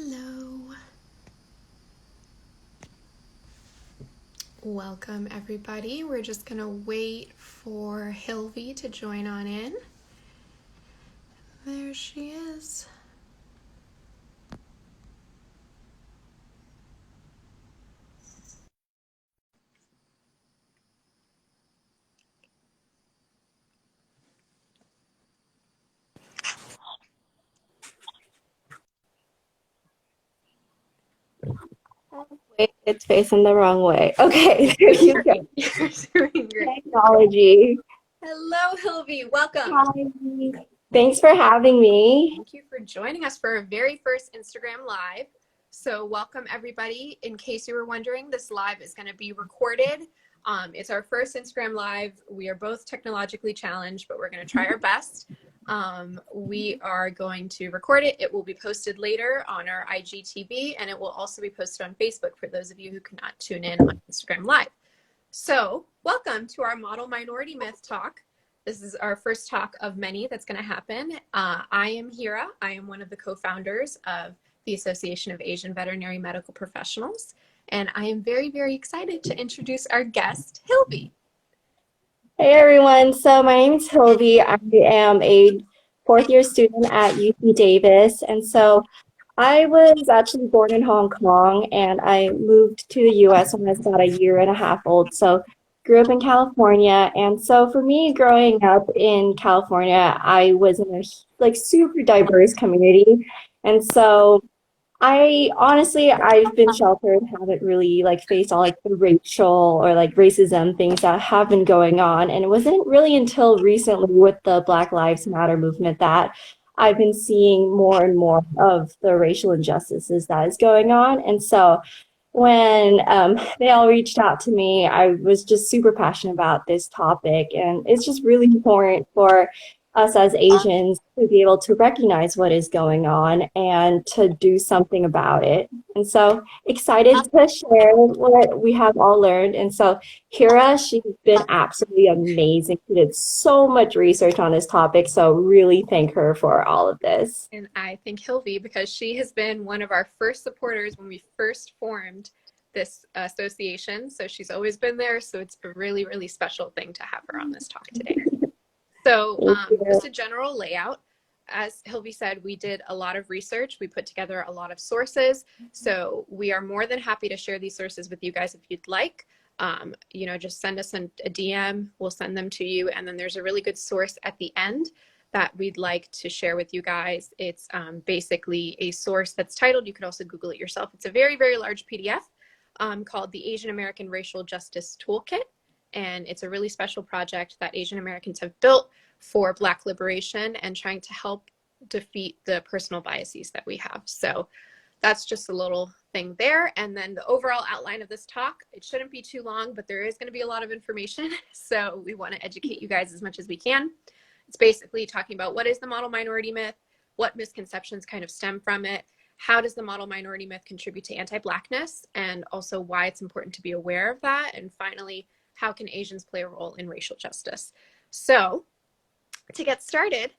Hello. Welcome everybody. We're just gonna wait for Hilvi to join on in. There she is. Wait, it's facing the wrong way. Okay, there you go. You're doing great. Technology. Hello, Hilvi. Welcome. Hi. Thanks for having me. Thank you for joining us for our very first Instagram Live. So welcome everybody. In case you were wondering, this live is going to be recorded. It's our first Instagram Live. We are both technologically challenged, but we're going to try our best. We are going to record it. It will be posted later on our IGTV, and it will also be posted on Facebook for those of you who cannot tune in on Instagram Live. So welcome to our Model Minority Myth Talk. This is our first talk of many that's going to happen. I am Hira. I am one of the co-founders of the Association of Asian Veterinary Medical Professionals, and I am very, very excited to introduce our guest, Hilvi. Hey everyone. So my name is Hilvi. I am a fourth-year student at UC Davis, and so I was actually born in Hong Kong, and I moved to the US when I was about a year and a half old. So grew up in California, and so for me, growing up in California, I was in a super diverse community, and so I've been sheltered, haven't really faced all the racial or racism things that have been going on. And it wasn't really until recently with the Black Lives Matter movement that I've been seeing more and more of the racial injustices that is going on. And so when they all reached out to me, I was just super passionate about this topic. And it's just really important for us as Asians to be able to recognize what is going on and to do something about it. And so excited to share what we have all learned. And so Hira, she's been absolutely amazing. She did so much research on this topic. So really thank her for all of this. And I thank Hilvi because she has been one of our first supporters when we first formed this association. So she's always been there. So it's a really, really special thing to have her on this talk today. So just a general layout. As Hilvi said, we did a lot of research. We put together a lot of sources. So we are more than happy to share these sources with you guys if you'd like. Just send us a DM. We'll send them to you. And then there's a really good source at the end that we'd like to share with you guys. It's basically a source that's titled, you could also Google it yourself. It's a very, very large PDF called the Asian American Racial Justice Toolkit. And it's a really special project that Asian Americans have built for Black liberation and trying to help defeat the personal biases that we have. So that's just a little thing there. And then the overall outline of this talk, it shouldn't be too long, but there is going to be a lot of information. So we want to educate you guys as much as we can. It's basically talking about what is the model minority myth, what misconceptions kind of stem from it, how does the model minority myth contribute to anti-Blackness, and also why it's important to be aware of that. And finally, how can Asians play a role in racial justice? So to get started,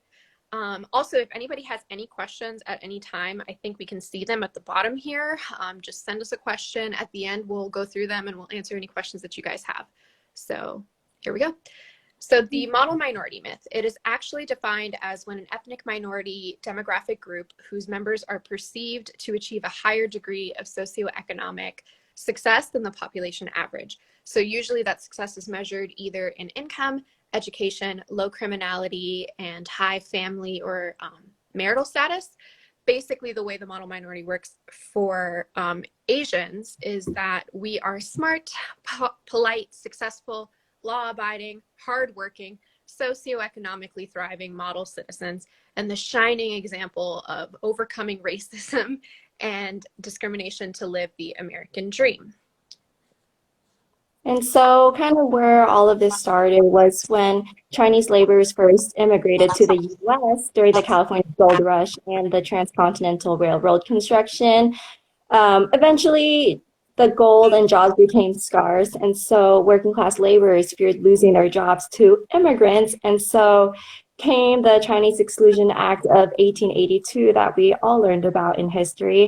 also, if anybody has any questions at any time, I think we can see them at the bottom here. Just send us a question. At the end, we'll go through them and we'll answer any questions that you guys have. So here we go. So the model minority myth, it is actually defined as when an ethnic minority demographic group whose members are perceived to achieve a higher degree of socioeconomic success than the population average. So usually that success is measured either in income, education, low criminality, and high family or marital status. Basically, the way the model minority works for Asians is that we are smart, polite, successful, law-abiding, hardworking, socioeconomically thriving model citizens, and the shining example of overcoming racism and discrimination to live the American dream. And so kind of where all of this started was when Chinese laborers first immigrated to the US during the California Gold Rush and the Transcontinental Railroad construction. Eventually, the gold and jobs became scarce, and so working class laborers feared losing their jobs to immigrants. And so came the Chinese Exclusion Act of 1882 that we all learned about in history.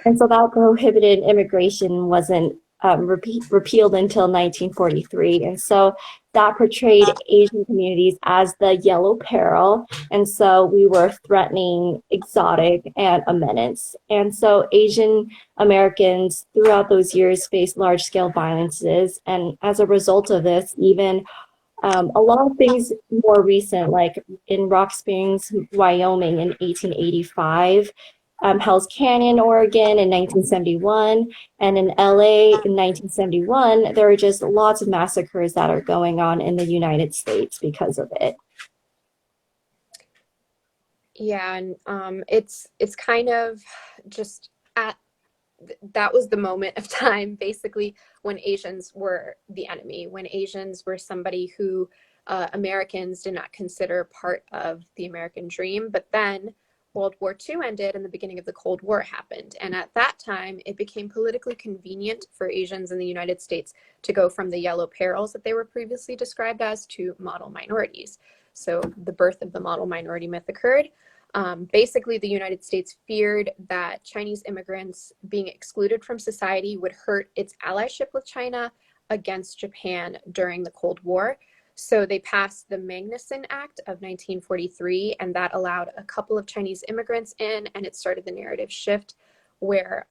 And so that prohibited immigration wasn't repealed until 1943. And so that portrayed Asian communities as the yellow peril. And so we were threatening, exotic, and a menace. And so Asian Americans throughout those years faced large scale violences. And as a result of this, even a lot of things more recent, like in Rock Springs, Wyoming in 1885, Hell's Canyon, Oregon in 1971, and in LA in 1971, there are just lots of massacres that are going on in the United States because of it. Yeah, and it's kind of just at that was the moment of time basically when Asians were the enemy, when Asians were somebody who Americans did not consider part of the American dream. But then World War II ended and the beginning of the Cold War happened. And at that time, it became politically convenient for Asians in the United States to go from the yellow perils that they were previously described as to model minorities. So the birth of the model minority myth occurred. Basically, the United States feared that Chinese immigrants being excluded from society would hurt its allyship with China against Japan during the Cold War. So they passed the Magnuson Act of 1943, and that allowed a couple of Chinese immigrants in, and it started the narrative shift where,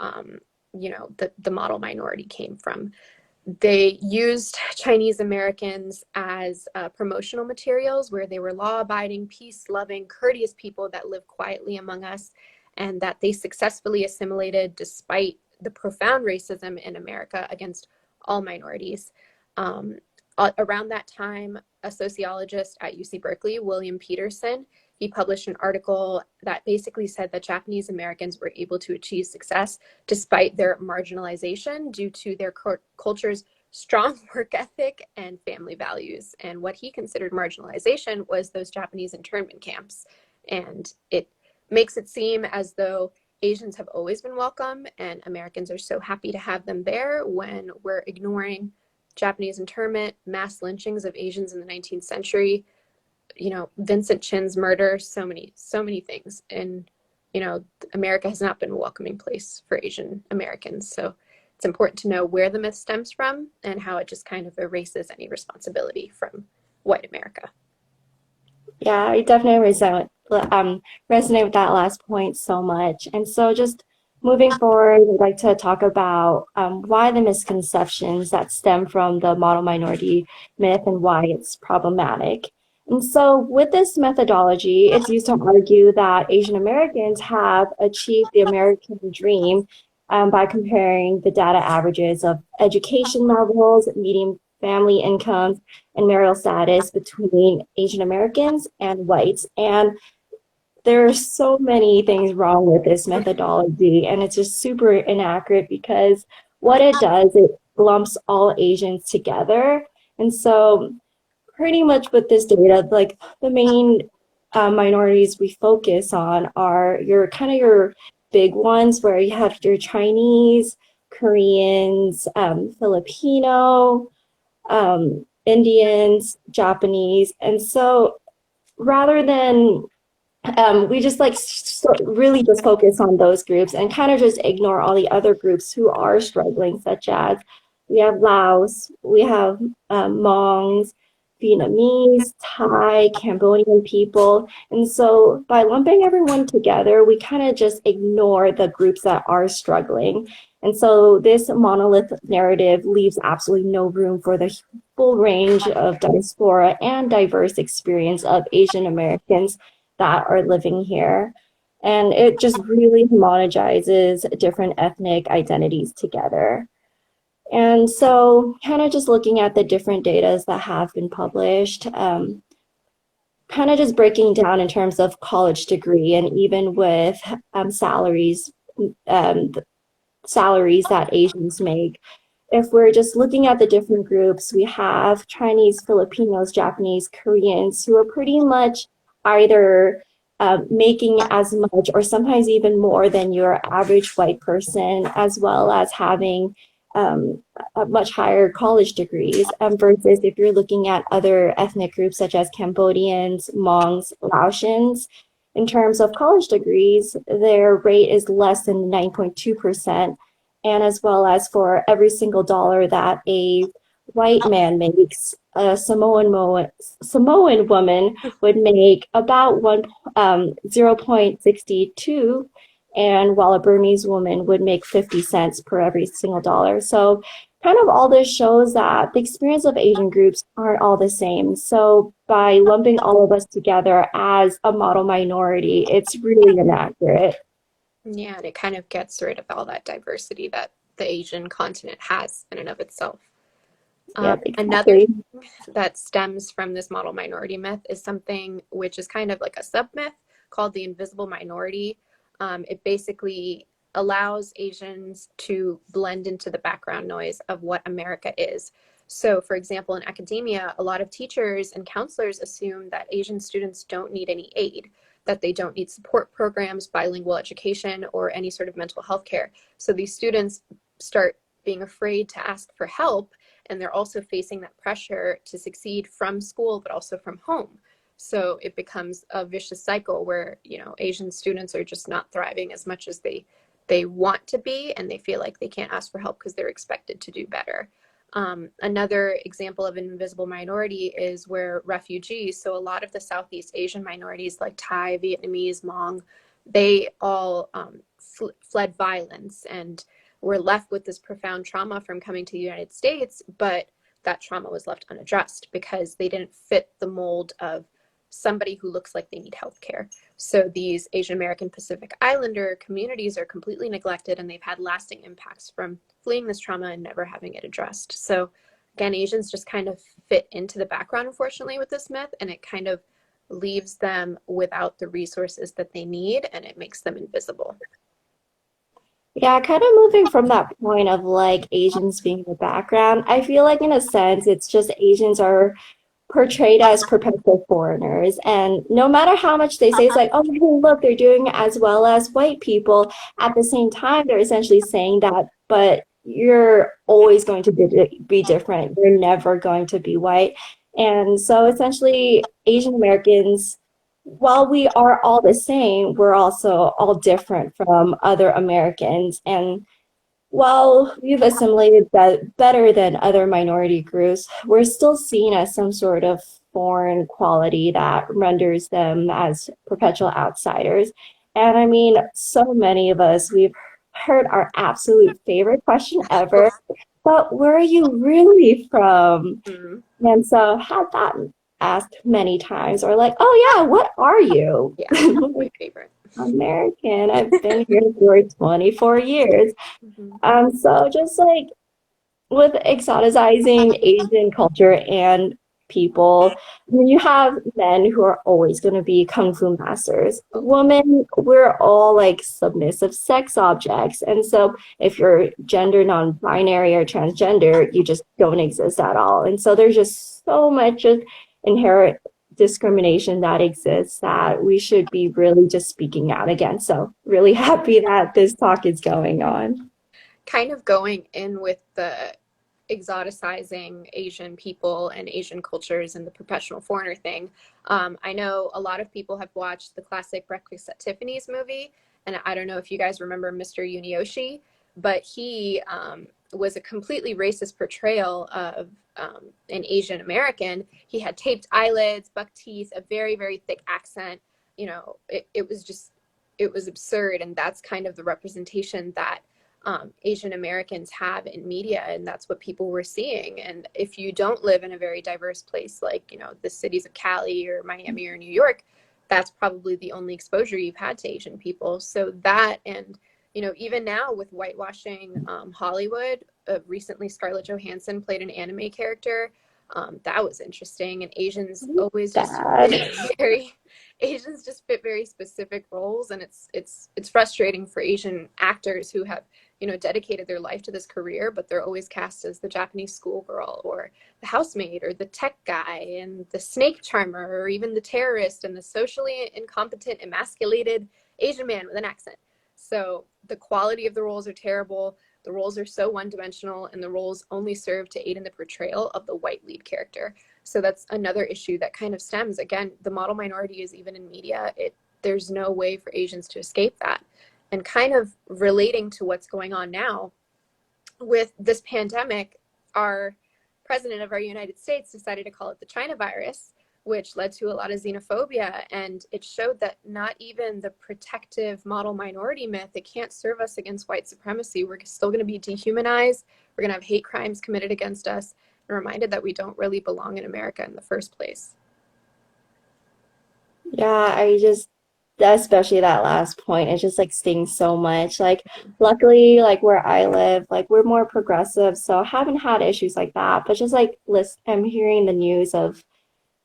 the model minority came from. They used Chinese Americans as promotional materials where they were law-abiding, peace-loving, courteous people that lived quietly among us, and that they successfully assimilated despite the profound racism in America against all minorities. Around that time, a sociologist at UC Berkeley, William Peterson, he published an article that basically said that Japanese Americans were able to achieve success despite their marginalization due to their culture's strong work ethic and family values. And what he considered marginalization was those Japanese internment camps. And it makes it seem as though Asians have always been welcome and Americans are so happy to have them there when we're ignoring Japanese internment, mass lynchings of Asians in the 19th century, Vincent Chin's murder, so many things. And, America has not been a welcoming place for Asian Americans. So it's important to know where the myth stems from and how it just kind of erases any responsibility from white America. Yeah, I definitely resonate with that last point so much. And so just moving forward, I'd like to talk about why the misconceptions that stem from the model minority myth and why it's problematic. And so with this methodology, it's used to argue that Asian Americans have achieved the American dream by comparing the data averages of education levels, median family incomes, and marital status between Asian Americans and whites. And there are so many things wrong with this methodology, and it's just super inaccurate because what it does, it lumps all Asians together. And so pretty much with this data, like the main minorities we focus on are your big ones where you have your Chinese, Koreans, Filipino, Indians, Japanese. And so rather than we just really just focus on those groups and kind of just ignore all the other groups who are struggling, such as we have Laos, we have Hmongs, Vietnamese, Thai, Cambodian people. And so by lumping everyone together, we kind of just ignore the groups that are struggling. And so this monolith narrative leaves absolutely no room for the full range of diaspora and diverse experience of Asian Americans that are living here. And it just really homogenizes different ethnic identities together. And so kind of just looking at the different datas that have been published, kind of just breaking down in terms of college degree and even with salaries that Asians make. If we're just looking at the different groups, we have Chinese, Filipinos, Japanese, Koreans who are pretty much either making as much or sometimes even more than your average white person, as well as having much higher college degrees, versus if you're looking at other ethnic groups such as Cambodians, Hmongs, Laotians. In terms of college degrees, their rate is less than 9.2%. And as well as for every single dollar that a white man makes, a Samoan woman would make about 0.62, and while a Burmese woman would make 50 cents per every single dollar. So kind of all this shows that the experience of Asian groups aren't all the same. So by lumping all of us together as a model minority, it's really inaccurate. Yeah, and it kind of gets rid of all that diversity that the Asian continent has in and of itself. Yep, Another exactly. thing that stems from this model minority myth is something which is kind of like a sub myth called the invisible minority. It basically allows Asians to blend into the background noise of what America is. So, for example, in academia, a lot of teachers and counselors assume that Asian students don't need any aid, that they don't need support programs, bilingual education, or any sort of mental health care. So these students start being afraid to ask for help, and they're also facing that pressure to succeed from school, but also from home. So it becomes a vicious cycle where, you know, Asian students are just not thriving as much as they want to be, and they feel like they can't ask for help because they're expected to do better. Another example of an invisible minority is where refugees, so a lot of the Southeast Asian minorities like Thai, Vietnamese, Hmong, they all fled violence and were left with this profound trauma from coming to the United States, but that trauma was left unaddressed because they didn't fit the mold of somebody who looks like they need health care. So these Asian American Pacific Islander communities are completely neglected, and they've had lasting impacts from fleeing this trauma and never having it addressed. So again, Asians just kind of fit into the background, unfortunately, with this myth, and it kind of leaves them without the resources that they need, and it makes them invisible. Yeah, kind of moving from that point of like Asians being the background, I feel like in a sense it's just Asians are portrayed as perpetual foreigners. And no matter how much they say, it's like, oh, hey, look, they're doing as well as white people. At the same time, they're essentially saying that, but you're always going to be different. You're never going to be white. And so essentially, Asian Americans, while we are all the same, we're also all different from other Americans. And while we've assimilated that better than other minority groups, we're still seen as some sort of foreign quality that renders them as perpetual outsiders. And I mean, so many of us, we've heard our absolute favorite question ever, but where are you really from? Mm-hmm. And so had that asked many times, or like, oh yeah, what are you? Yeah, my favorite. American. I've been here for 24 years. Mm-hmm. So just like with exoticizing Asian culture and people, when you have men who are always going to be kung fu masters, women, we're all like submissive sex objects. And so if you're gender non-binary or transgender, you just don't exist at all. And so there's just so much of inherent discrimination that exists that we should be really just speaking out against. So really happy that this talk is going on. Kind of going in with the exoticizing Asian people and Asian cultures and the professional foreigner thing. I know a lot of people have watched the classic Breakfast at Tiffany's movie, and I don't know if you guys remember Mr. Yunioshi, but he was a completely racist portrayal of an Asian American. He had taped eyelids, buck teeth, a very, very thick accent. You know, it was just, it was absurd. And that's kind of the representation that Asian Americans have in media, and that's what people were seeing. And if you don't live in a very diverse place like, you know, the cities of Cali or Miami or New York, that's probably the only exposure you've had to Asian people. So that, and you know, even now with whitewashing Hollywood, recently Scarlett Johansson played an anime character. That was interesting. And Asians always just fit very, Asians just fit very specific roles, and it's frustrating for Asian actors who have, you know, dedicated their life to this career, but they're always cast as the Japanese schoolgirl or the housemaid or the tech guy and the snake charmer or even the terrorist and the socially incompetent, emasculated Asian man with an accent. So the quality of the roles are terrible. The roles are so one-dimensional, and the roles only serve to aid in the portrayal of the white lead character. So that's another issue that kind of stems, again, the model minority is even in media. There's no way for Asians to escape that. And kind of relating to what's going on now with this pandemic, our president of our United States decided to call it the China virus, which led to a lot of xenophobia. And it showed that not even the protective model minority myth, it can't serve us against white supremacy. We're still going to be dehumanized. We're going to have hate crimes committed against us, and reminded that we don't really belong in America in the first place. Yeah, especially that last point, it just like stings so much. Like, luckily, like where I live, like we're more progressive, so I haven't had issues like that. But just like I'm hearing the news of,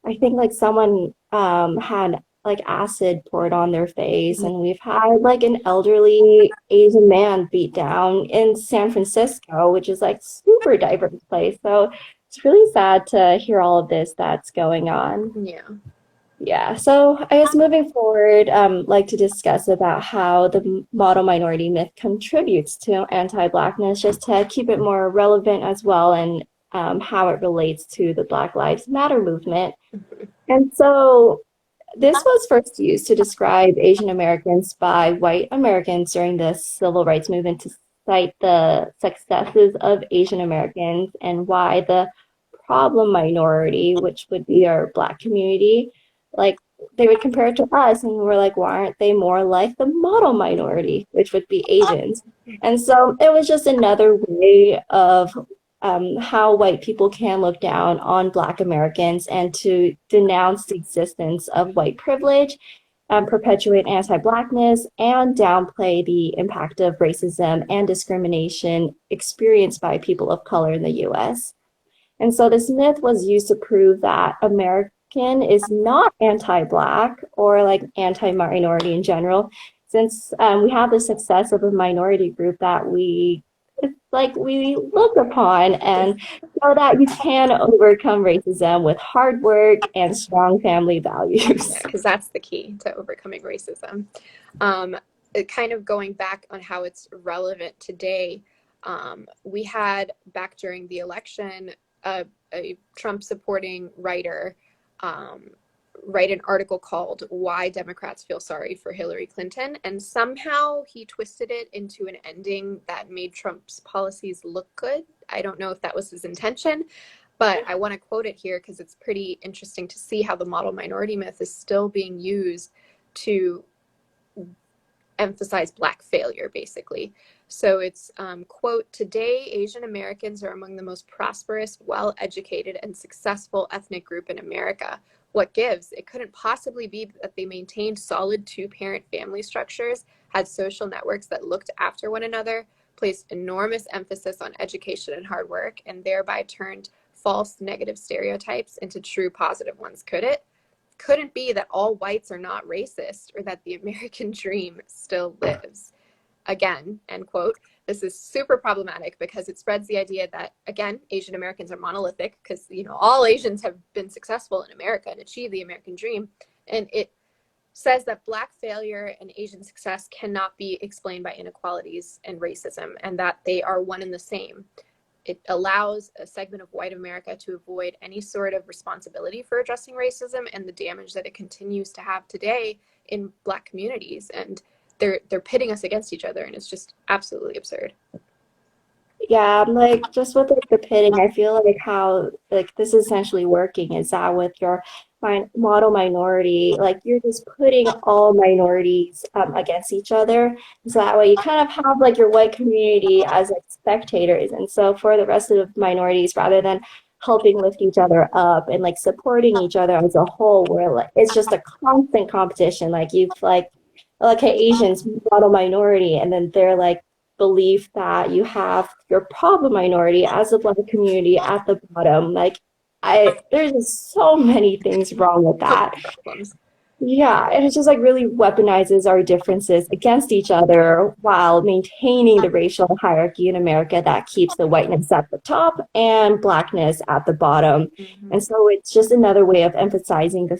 I think like someone had like acid poured on their face, and we've had like an elderly Asian man beat down in San Francisco, which is like super diverse place. So it's really sad to hear all of this that's going on. Yeah. Yeah, so I guess moving forward, like to discuss about how the model minority myth contributes to anti-Blackness, just to keep it more relevant as well, and how it relates to the Black Lives Matter movement. And so this was first used to describe Asian Americans by white Americans during the civil rights movement to cite the successes of Asian Americans and why the problem minority, which would be our Black community, like they would compare it to us, and we're like, why aren't they more like the model minority, which would be Asians? And so it was just another way of how white people can look down on Black Americans and to denounce the existence of white privilege, perpetuate anti-Blackness, and downplay the impact of racism and discrimination experienced by people of color in the US. And so this myth was used to prove that American is not anti-Black or like anti-minority in general, since we have the success of a minority group that we look upon, and so that you can overcome racism with hard work and strong family values. Yeah, because that's the key to overcoming racism. It kind of going back on how it's relevant today, we had back during the election a Trump supporting writer write an article called "Why Democrats Feel Sorry for Hillary Clinton," and somehow he twisted it into an ending that made Trump's policies look good. I don't know if that was his intention, but I want to quote it here because it's pretty interesting to see how the model minority myth is still being used to emphasize Black failure, basically. So it's, quote, "Today, Asian Americans are among the most prosperous, well-educated, and successful ethnic group in America. What gives? It couldn't possibly be that they maintained solid two-parent family structures, had social networks that looked after one another, placed enormous emphasis on education and hard work, and thereby turned false negative stereotypes into true positive ones, could it? Couldn't be that all whites are not racist or that the American dream still lives." Again, end quote. This is super problematic because it spreads the idea that, again, Asian Americans are monolithic because, all Asians have been successful in America and achieved the American dream. And it says that Black failure and Asian success cannot be explained by inequalities and racism, and that they are one and the same. It allows a segment of white America to avoid any sort of responsibility for addressing racism and the damage that it continues to have today in Black communities. And they're pitting us against each other, and it's just absolutely absurd. Yeah, I'm like just with like the pitting, I feel like how like this is essentially working is that with your model minority, like you're just putting all minorities against each other. So that way you kind of have like your white community as like spectators. And so for the rest of the minorities, rather than helping lift each other up and like supporting each other as a whole, where like it's just a constant competition. Like you've like Asians model minority, and then they're like belief that you have your problem minority as a Black community at the bottom. Like there's just so many things wrong with that. Yeah, and it just like really weaponizes our differences against each other while maintaining the racial hierarchy in America that keeps the whiteness at the top and Blackness at the bottom. And so it's just another way of emphasizing the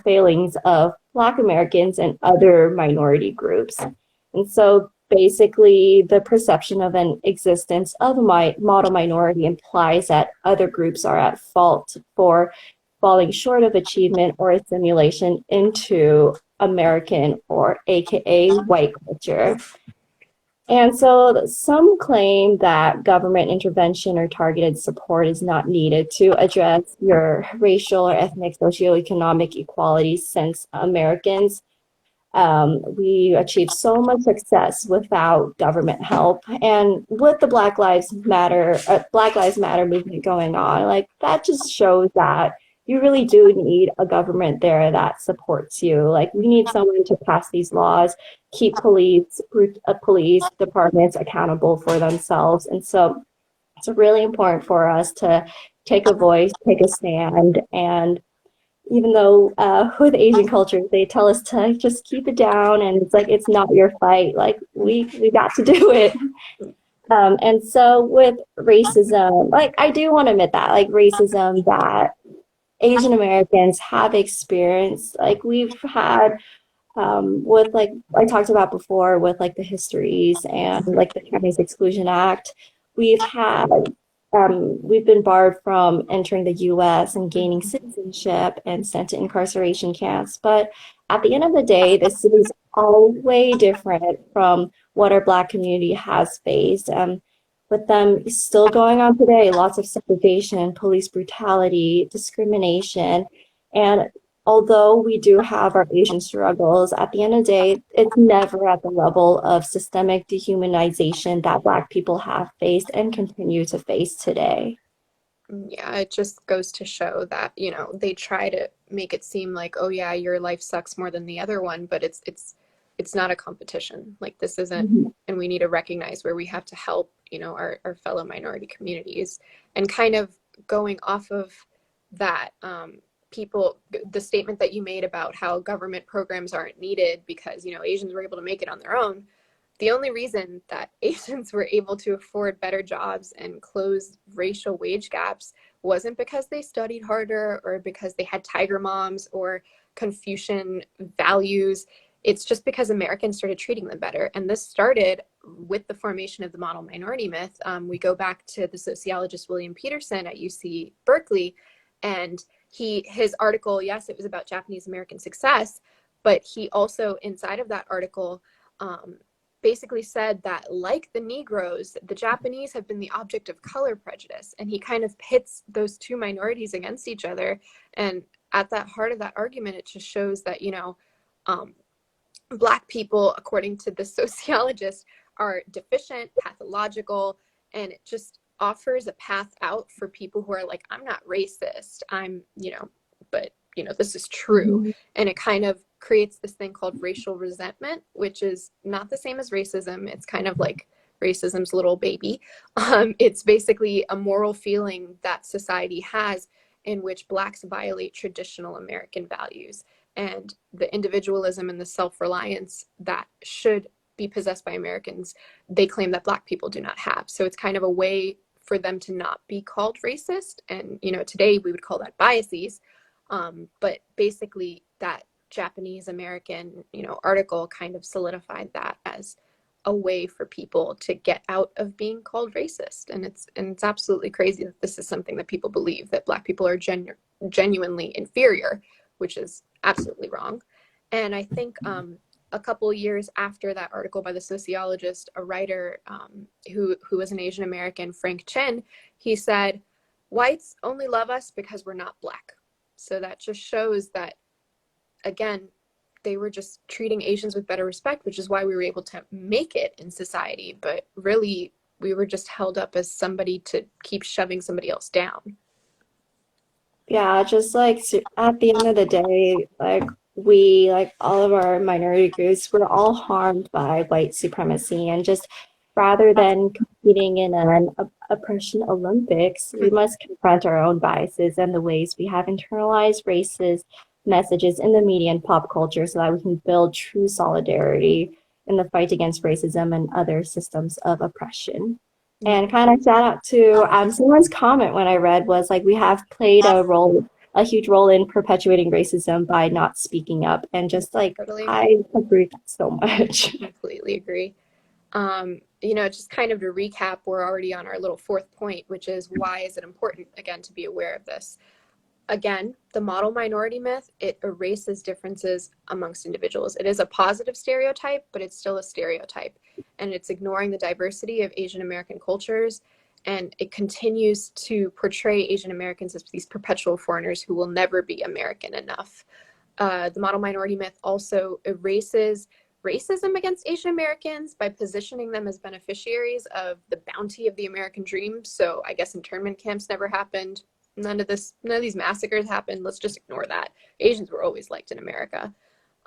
failings of Black Americans and other minority groups. And so basically the perception of an existence of a model minority implies that other groups are at fault for falling short of achievement or assimilation into American or AKA white culture. And so some claim that government intervention or targeted support is not needed to address your racial or ethnic socioeconomic equalities since Americans we achieved so much success without government help, and with the Black Lives Matter movement going on, like that just shows that you really do need a government there that supports you. Like we need someone to pass these laws, keep police departments accountable for themselves, and so it's really important for us to take a voice, take a stand, and even though with Asian culture they tell us to just keep it down and it's like it's not your fight, like we got to do it. And so with racism, like I do want to admit that like racism that Asian Americans have experienced, like we've had with like I talked about before with like the histories and like the Chinese Exclusion Act, we've had we've been barred from entering the US and gaining citizenship and sent to incarceration camps. But at the end of the day, this is all way different from what our Black community has faced. With them still going on today, lots of segregation, police brutality, discrimination, and although we do have our Asian struggles, at the end of the day, it's never at the level of systemic dehumanization that Black people have faced and continue to face today. Yeah, it just goes to show that, you know, they try to make it seem like, oh yeah, your life sucks more than the other one, but it's not a competition. Like this isn't, Mhm. and we need to recognize where we have to help, you know, our fellow minority communities. And kind of going off of that, the statement that you made about how government programs aren't needed because, you know, Asians were able to make it on their own. The only reason that Asians were able to afford better jobs and close racial wage gaps wasn't because they studied harder or because they had tiger moms or Confucian values. It's just because Americans started treating them better. And this started with the formation of the model minority myth. We go back to the sociologist William Peterson at UC Berkeley, and his article, yes, it was about Japanese American success, but he also, inside of that article, basically said that, like the Negroes, the Japanese have been the object of color prejudice. And he kind of pits those two minorities against each other. And at that heart of that argument, it just shows that, you know, Black people, according to the sociologist, are deficient, pathological, and it just offers a path out for people who are like, I'm not racist, I'm, you know, but, you know, this is true. Mhm. And it kind of creates this thing called racial resentment, which is not the same as racism. It's kind of like racism's little baby. It's basically a moral feeling that society has in which Blacks violate traditional American values and the individualism and the self-reliance that should be possessed by Americans, they claim that Black people do not have. So it's kind of a way for them to not be called racist. And, you know, today we would call that biases. But basically that Japanese American, you know, article kind of solidified that as a way for people to get out of being called racist. And it's absolutely crazy that this is something that people believe, that Black people are genuinely inferior, which is absolutely wrong. And I think a couple years after that article by the sociologist, a writer who was an Asian American, Frank Chen, he said, whites only love us because we're not Black. So that just shows that, again, they were just treating Asians with better respect, which is why we were able to make it in society. But really, we were just held up as somebody to keep shoving somebody else down. Yeah, just like at the end of the day, like we, like all of our minority groups, we're all harmed by white supremacy. And just rather than competing in an oppression Olympics, we must confront our own biases and the ways we have internalized racist messages in the media and pop culture so that we can build true solidarity in the fight against racism and other systems of oppression. And kind of shout out to someone's comment when I read was like, we have played a huge role in perpetuating racism by not speaking up. And just like, Totally. I agree with that so much. Completely agree. Just kind of to recap, we're already on our little fourth point, which is why is it important, again, to be aware of this? Again, the model minority myth, it erases differences amongst individuals. It is a positive stereotype, but it's still a stereotype. And it's ignoring the diversity of Asian American cultures. And it continues to portray Asian Americans as these perpetual foreigners who will never be American enough. The model minority myth also erases racism against Asian Americans by positioning them as beneficiaries of the bounty of the American dream. So I guess internment camps never happened. None of these massacres happened. Let's just ignore that. Asians were always liked in America.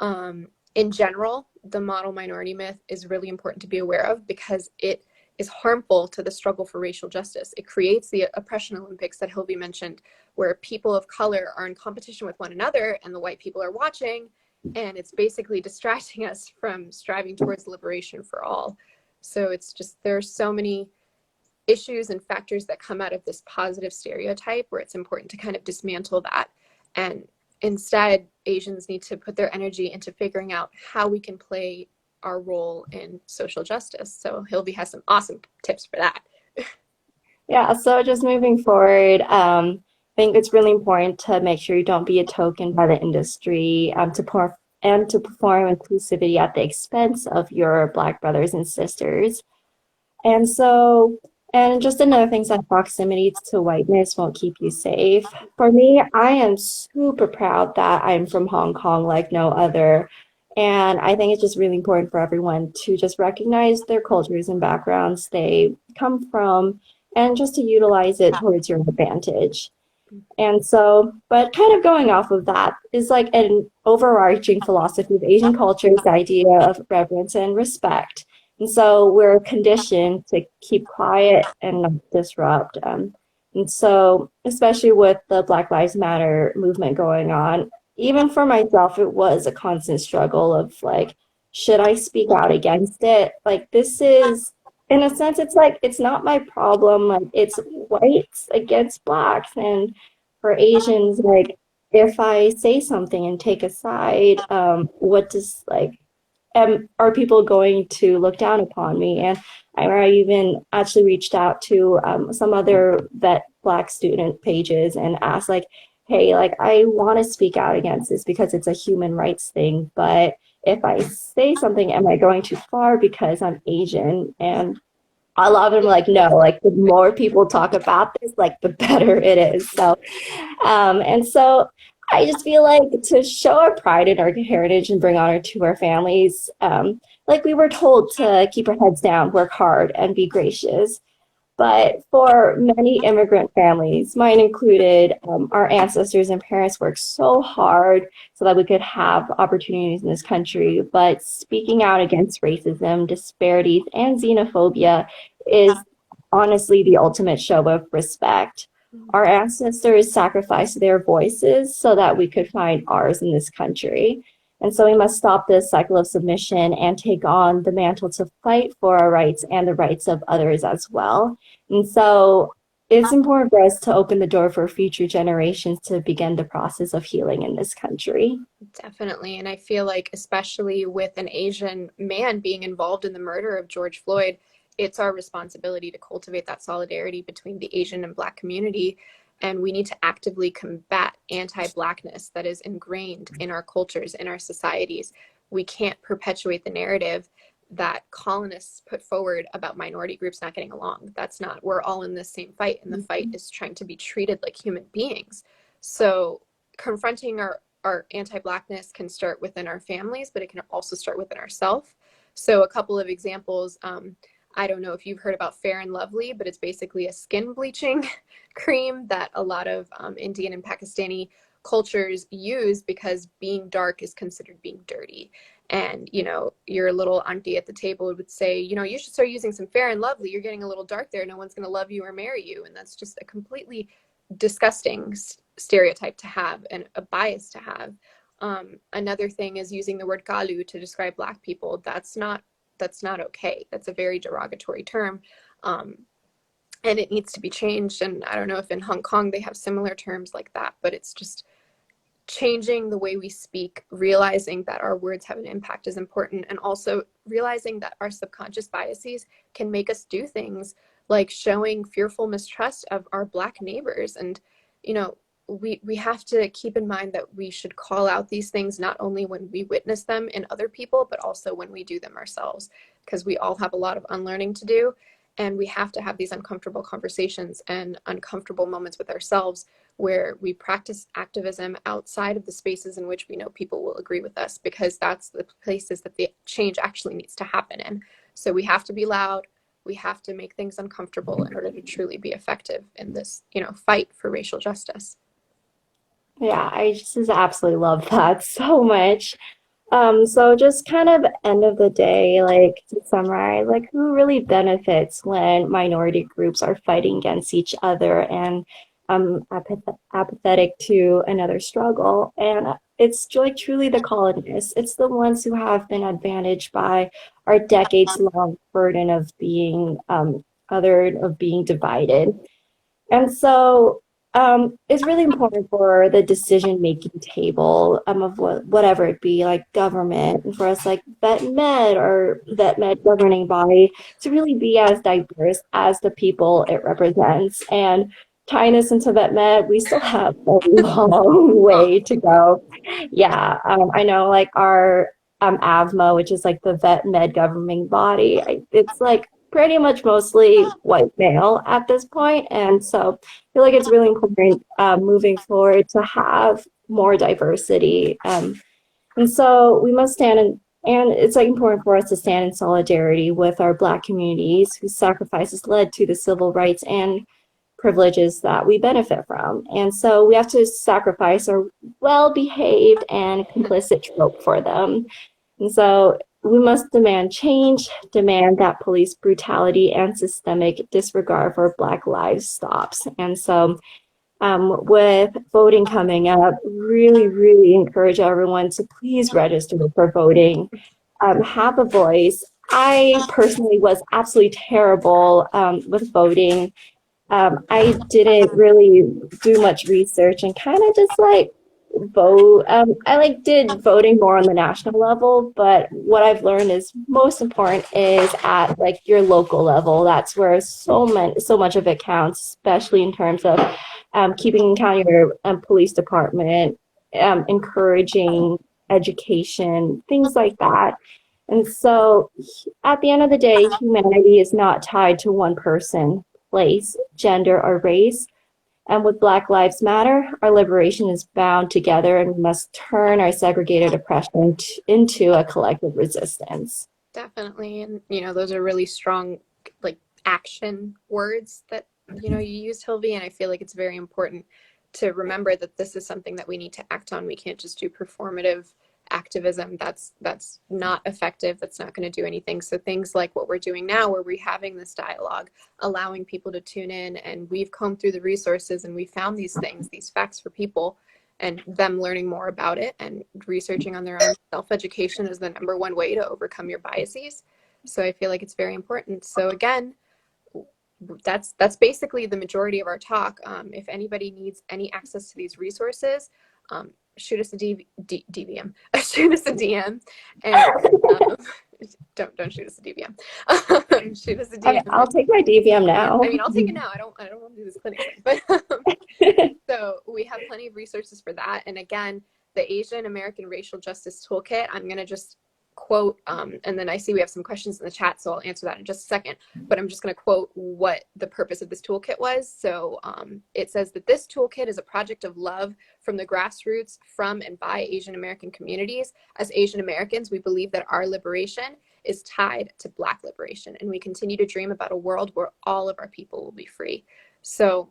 In general, the model minority myth is really important to be aware of because it is harmful to the struggle for racial justice. It creates the oppression Olympics that Hilby mentioned, where people of color are in competition with one another and the white people are watching, and it's basically distracting us from striving towards liberation for all. So it's just, there are so many issues and factors that come out of this positive stereotype where it's important to kind of dismantle that. And instead, Asians need to put their energy into figuring out how we can play our role in social justice. So Hilby has some awesome tips for that. Yeah, so just moving forward, I think it's really important to make sure you don't be a token by the industry, to perform inclusivity at the expense of your Black brothers and sisters. And so, and just another thing is that proximity to whiteness won't keep you safe. For me, I am super proud that I'm from Hong Kong like no other. And I think it's just really important for everyone to just recognize their cultures and backgrounds they come from and just to utilize it towards your advantage. And so, but kind of going off of that is like an overarching philosophy of Asian culture is the idea of reverence and respect. And so we're conditioned to keep quiet and not disrupt. And so, especially with the Black Lives Matter movement going on, even for myself, it was a constant struggle of like, should I speak out against it? Like, this is, in a sense, it's like, it's not my problem. Like, it's whites against blacks. And for Asians, like if I say something and take a side, what does like are people going to look down upon me? And I even actually reached out to some other vet Black student pages and asked like, hey, like I want to speak out against this because it's a human rights thing, but if I say something, am I going too far because I'm Asian? And a lot of them are like, no, like the more people talk about this, like the better it is. And so I just feel like to show our pride in our heritage and bring honor to our families, like we were told to keep our heads down, work hard, and be gracious. But for many immigrant families, mine included, our ancestors and parents worked so hard so that we could have opportunities in this country. But speaking out against racism, disparities, and xenophobia is honestly the ultimate show of respect. Our ancestors sacrificed their voices so that we could find ours in this country. And so we must stop this cycle of submission and take on the mantle to fight for our rights and the rights of others as well. And so it's important for us to open the door for future generations to begin the process of healing in this country. Definitely. And I feel like, especially with an Asian man being involved in the murder of George Floyd, it's our responsibility to cultivate that solidarity between the Asian and Black community. And we need to actively combat anti-Blackness that is ingrained in our cultures, in our societies. We can't perpetuate the narrative that colonists put forward about minority groups not getting along. That's not, we're all in the same fight, and the fight is trying to be treated like human beings. So confronting our anti-Blackness can start within our families, but it can also start within ourselves. So a couple of examples, I don't know if you've heard about Fair and Lovely, but it's basically a skin bleaching cream that a lot of Indian and Pakistani cultures use because being dark is considered being dirty. And, your little auntie at the table would say, you should start using some Fair and Lovely. You're getting a little dark there. No one's going to love you or marry you. And that's just a completely disgusting stereotype to have and a bias to have. Another thing is using the word kalu to describe Black people. That's not okay. That's a very derogatory term. And it needs to be changed. And I don't know if in Hong Kong they have similar terms like that, but it's just changing the way we speak, realizing that our words have an impact is important, and also realizing that our subconscious biases can make us do things like showing fearful mistrust of our Black neighbors. And, you know, we have to keep in mind that we should call out these things not only when we witness them in other people, but also when we do them ourselves, because we all have a lot of unlearning to do. And we have to have these uncomfortable conversations and uncomfortable moments with ourselves where we practice activism outside of the spaces in which we know people will agree with us, because that's the places that the change actually needs to happen in. So we have to be loud. We have to make things uncomfortable in order to truly be effective in this, you know, fight for racial justice. Yeah, I just absolutely love that so much. So just kind of end of the day, like to summarize, like who really benefits when minority groups are fighting against each other and apathetic to another struggle? And it's like truly the colonists. It's the ones who have been advantaged by our decades-long burden of being othered, of being divided. And so it's really important for the decision-making table of whatever it be, like government, and for us like vet med or vet med governing body to really be as diverse as the people it represents. And tying this into vet med, we still have a long way to go. Yeah, I know like our AVMA, which is like the vet med governing body, it's like pretty much mostly white male at this point. And so I feel like it's really important moving forward to have more diversity. And so we must stand in, and it's like important for us to stand in solidarity with our Black communities whose sacrifices led to the civil rights and privileges that we benefit from. And so we have to sacrifice our well-behaved and complicit trope for them. And so we must demand change, demand that police brutality and systemic disregard for Black lives stops. And so with voting coming up, really, really encourage everyone to please register for voting, have a voice. I personally was absolutely terrible with voting. I didn't really do much research and kind of just like vote. I like did voting more on the national level, but what I've learned is most important is at like your local level. That's where so much of it counts, especially in terms of keeping in count your police department, encouraging education, things like that. And so at the end of the day, humanity is not tied to one person, place, gender, or race. And with Black Lives Matter, our liberation is bound together, and we must turn our segregated oppression into a collective resistance. Definitely. And, you know, those are really strong, like, action words that, you know, you used, Hilvi. And I feel like it's very important to remember that this is something that we need to act on. We can't just do performative activism. That's not effective. That's not going to do anything. So things like what we're doing now, where we're having this dialogue, allowing people to tune in, and we've combed through the resources and we found these things, these facts for people, and them learning more about it and researching on their own. Self-education is the number one way to overcome your biases. So I feel like it's very important. So again, that's basically the majority of our talk. If anybody needs any access to these resources, shoot us a DVM, shoot us a DM, and don't shoot us a DVM. Shoot us a DM. I'll take my DVM now. I mean, I'll take it now. I don't want to do this clinic thing, but so we have plenty of resources for that. And again, the Asian American Racial Justice Toolkit, I'm going to just quote, and then I see we have some questions in the chat, so I'll answer that in just a second, but I'm just going to quote what the purpose of this toolkit was. So it says that this toolkit is a project of love from the grassroots, from and by Asian American communities. As Asian Americans, we believe that our liberation is tied to Black liberation, and we continue to dream about a world where all of our people will be free. So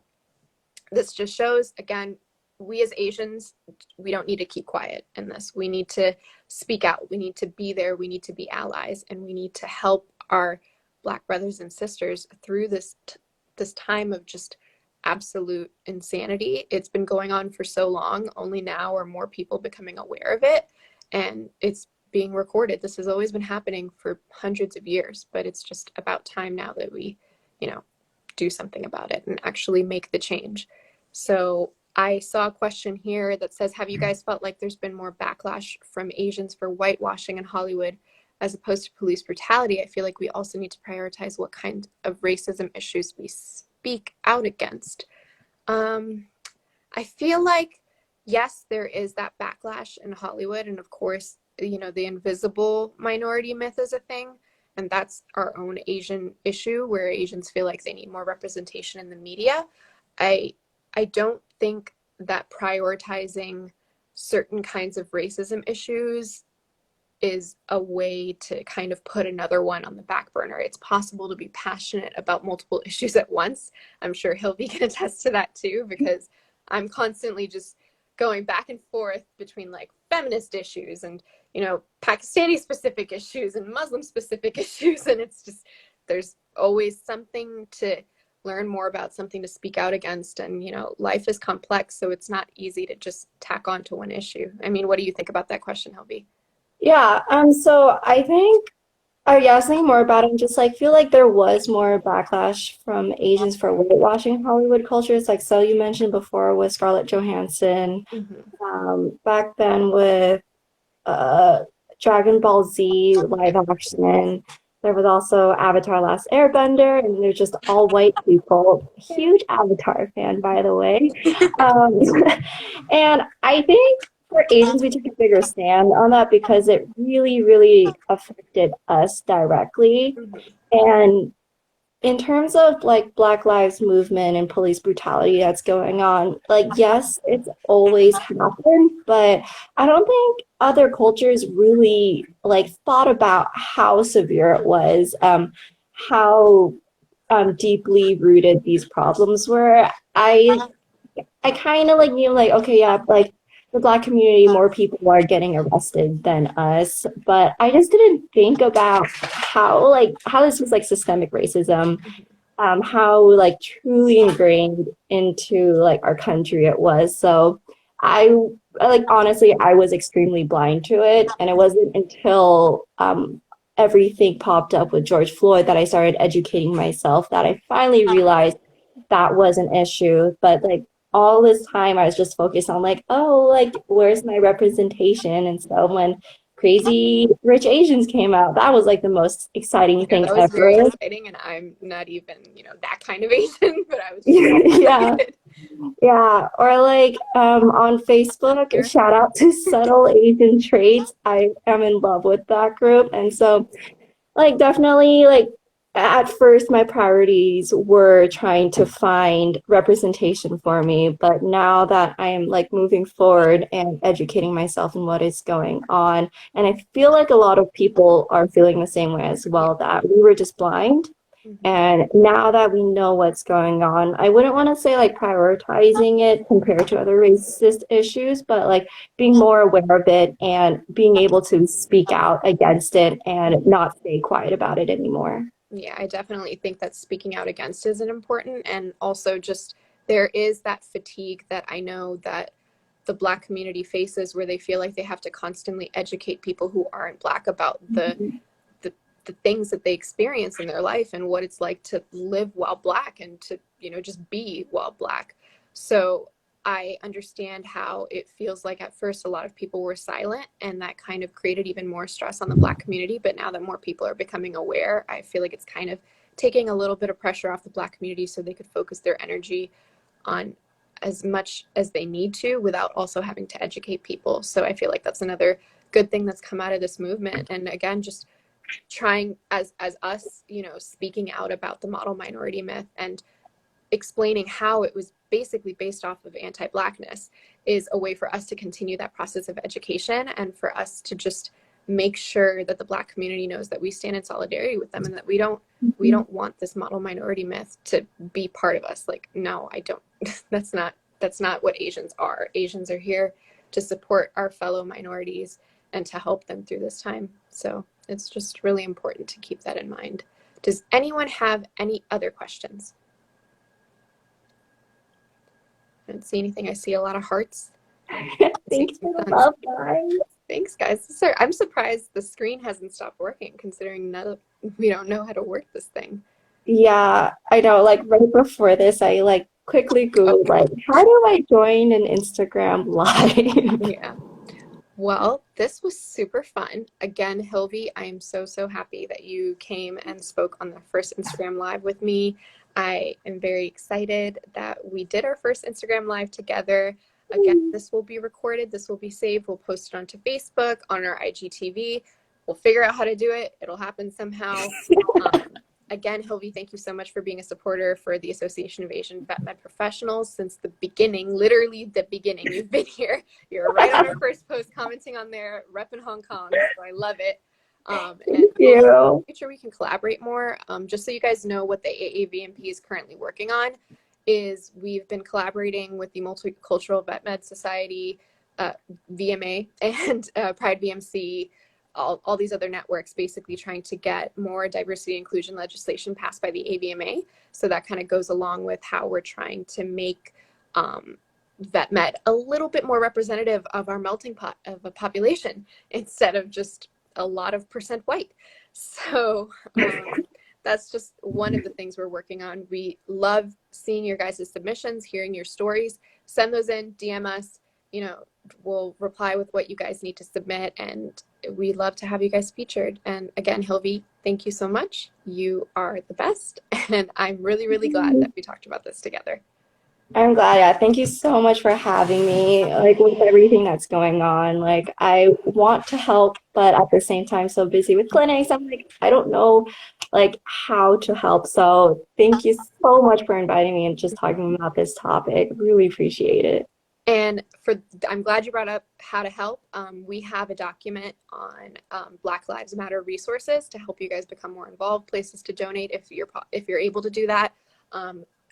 this just shows, again, we as Asians, we don't need to keep quiet in this. We need to speak out. We need to be there. We need to be allies, and we need to help our Black brothers and sisters through this time of just absolute insanity. It's been going on for so long. Only now are more people becoming aware of it, and it's being recorded. This has always been happening for hundreds of years, but it's just about time now that we, you know, do something about it and actually make the change. So I saw a question here that says, have you guys felt like there's been more backlash from Asians for whitewashing in Hollywood as opposed to police brutality? I feel like we also need to prioritize what kind of racism issues we speak out against. I feel like, yes, there is that backlash in Hollywood. And of course, the invisible minority myth is a thing. And that's our own Asian issue, where Asians feel like they need more representation in the media. I don't think that prioritizing certain kinds of racism issues is a way to kind of put another one on the back burner. It's possible to be passionate about multiple issues at once. I'm sure Hilby can attest to that too, because I'm constantly just going back and forth between like feminist issues and, Pakistani specific issues and Muslim specific issues. And it's just, there's always something to learn more about, something to speak out against. And, life is complex, so it's not easy to just tack on to one issue. I mean, what do you think about that question, Hilby? Yeah, so I think, yeah, I was thinking more about it and just like feel like there was more backlash from Asians for whitewashing Hollywood cultures. Like, so you mentioned before with Scarlett Johansson, back then with Dragon Ball Z live action. There was also Avatar Last Airbender, and they're just all white people. Huge Avatar fan, by the way. Um, and I think for Asians, we took a bigger stand on that because it really, really affected us directly. And in terms of like Black Lives Movement and police brutality that's going on, like, yes, it's always happened, but I don't think other cultures really like thought about how severe it was, how deeply rooted these problems were. I kind of like knew like, okay, yeah, like the Black community, more people are getting arrested than us, but I just didn't think about how this was like systemic racism, how like truly ingrained into like our country it was. So I like honestly, I was extremely blind to it, and it wasn't until everything popped up with George Floyd that I started educating myself, that I finally realized that was an issue. But like all this time I was just focused on like, oh, like where's my representation? And so when Crazy Rich Asians came out, that was like the most exciting thing that was ever. very exciting, and I'm not even, that kind of Asian, but I was Yeah. Yeah, or like on Facebook, shout out to Subtle Asian Traits. I am in love with that group. And so like definitely like at first my priorities were trying to find representation for me, but now that I am like moving forward and educating myself in what is going on, and I feel like a lot of people are feeling the same way as well, that we were just blind. And now that we know what's going on, I wouldn't want to say like prioritizing it compared to other racist issues, but like being more aware of it and being able to speak out against it and not stay quiet about it anymore. Yeah, I definitely think that speaking out against is an important, and also just there is that fatigue that I know that the Black community faces, where they feel like they have to constantly educate people who aren't Black about the things that they experience in their life and what it's like to live while Black and to, just be while Black. So I understand how it feels like at first a lot of people were silent, and that kind of created even more stress on the Black community. But now that more people are becoming aware, I feel like it's kind of taking a little bit of pressure off the Black community so they could focus their energy on as much as they need to without also having to educate people. So I feel like that's another good thing that's come out of this movement. And again, just trying as us, speaking out about the model minority myth and explaining how it was basically based off of anti-Blackness is a way for us to continue that process of education, and for us to just make sure that the Black community knows that we stand in solidarity with them, and that we don't want this model minority myth to be part of us. Like, no, I don't. That's not what Asians are. Asians are here to support our fellow minorities and to help them through this time. So it's just really important to keep that in mind. Does anyone have any other questions? I don't see anything. I see a lot of hearts. Thanks for the love, guys. Thanks, guys. Sorry, I'm surprised the screen hasn't stopped working, considering we don't know how to work this thing. Yeah, I know. Like right before this, I like quickly Googled, like, how do I join an Instagram live? Yeah. Well, this was super fun. Again, Hilvi, I am so, so happy that you came and spoke on the first Instagram Live with me. I am very excited that we did our first Instagram Live together. Again, this will be recorded, this will be saved. We'll post it onto Facebook, on our IGTV. We'll figure out how to do it. It'll happen somehow. Um, Again, Hilvi, thank you so much for being a supporter for the Association of Asian Vet Med Professionals since the beginning, literally the beginning. You've been here. You're right on our first post, commenting on there, repping Hong Kong. So I love it. And Thank you. in the future we can collaborate more. Just so you guys know what the AAVMP is currently working on is we've been collaborating with the Multicultural Vet Med Society, VMA, and Pride VMC, all these other networks, basically trying to get more diversity inclusion legislation passed by the AVMA. So that kind of goes along with how we're trying to make vet med a little bit more representative of our melting pot of a population instead of just a lot of percent white. So that's just one of the things we're working on. We love seeing your guys' submissions, hearing your stories. Send those in, DM us, you know, we'll reply with what you guys need to submit, and we love to have you guys featured. And again, Hilvi, thank you so much. You are the best, and I'm really, really glad that we talked about this together. I'm glad. Yeah. Thank you so much for having me. Like with everything that's going on, like I want to help, but at the same time, so busy with clinics. I'm like, I don't know like how to help. So thank you so much for inviting me and just talking about this topic. Really appreciate it. And I'm glad you brought up how to help. We have a document on Black Lives Matter resources to help you guys become more involved, places to donate if you're able to do that,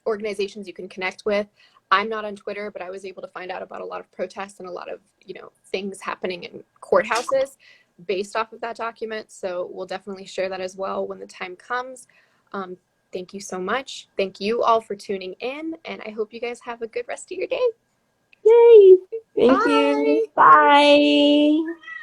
organizations you can connect with. I'm not on Twitter, but I was able to find out about a lot of protests and a lot of things happening in courthouses based off of that document. So we'll definitely share that as well when the time comes. Thank you so much. Thank you all for tuning in, and I hope you guys have a good rest of your day. Yay! Thank Bye. you. Bye.